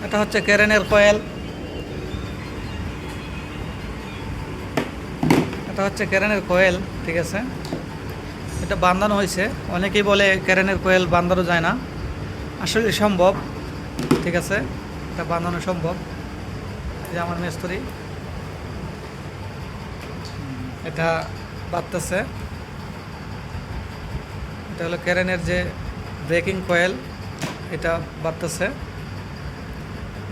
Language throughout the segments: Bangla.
এটা হচ্ছে ক্যারেনের কয়েল, এটা হচ্ছে ক্যারেনের কয়েল। ঠিক আছে, এটা বাঁধানো হয়েছে। অনেকেই বলে ক্যারেনের কয়েল বাঁধানো যায় না, আসলে সম্ভব। ঠিক আছে, এটা বাঁধানো সম্ভব। এই যে আমার মিস্ত্রি এটা বাঁধতেছে। এটা হলো ক্যারেনের যে ব্রেকিং কয়েল, এটা বাঁধতেছে।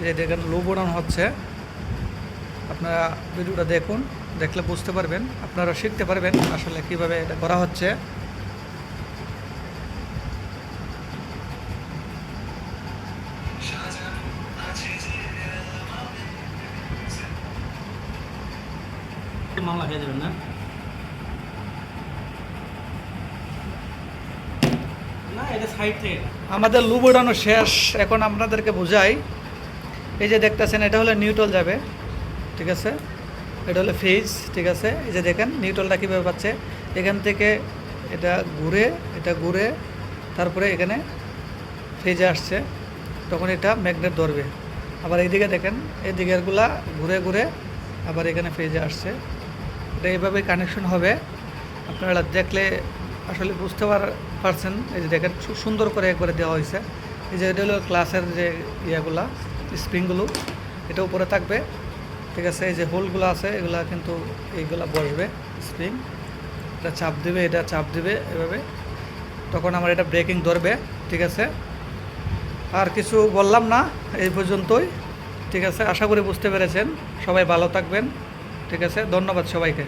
যে দেখেন লুব ওড়ানো হচ্ছে। আপনারা ভিডিওটা দেখুন, দেখলে বুঝতে পারবেন, আপনারা শিখতে পারবেন আসলে কিভাবে এটা করা হচ্ছে। মামলা খেয়ে দেবেন না? না, এটা সাইড থেকে আমাদের লুব ওড়ানো শেষ। এখন আপনাদেরকে বোঝাই। এই যে দেখতেছেন, এটা হলো নিউট্রাল যাবে। ঠিক আছে, এটা হলো ফেজ। ঠিক আছে, এই যে দেখেন নিউট্রালটা কীভাবে পাচ্ছে। এখান থেকে এটা ঘুরে তারপরে এখানে ফেজে আসছে, তখন এটা ম্যাগনেট ধরবে। আবার এইদিকে দেখেন, এই দিকেরগুলা ঘুরে ঘুরে আবার এখানে ফেজে আসছে। এটা এইভাবে কানেকশন হবে। আপনারা দেখলে আসলে বুঝতে পারছেন। এই যে দেখেন, খুব সুন্দর করে একবারে দেওয়া হয়েছে। এই যে এটা হলো ক্লাসের যে ইয়েগুলা, স্প্রিংগুলো, এটা উপরে থাকবে। ঠিক আছে, এই যে হোলগুলো আছে এগুলা কিন্তু এইগুলা বসবে স্প্রিং। এটা চাপ দেবে, এটা চাপ দেবে এভাবে, তখন আমার এটা ব্রেকিং ধরবে। ঠিক আছে, আর কিছু বললাম না, এই পর্যন্তই। ঠিক আছে, আশা করি বুঝতে পেরেছেন। সবাই ভালো থাকবেন। ঠিক আছে, ধন্যবাদ সবাইকে।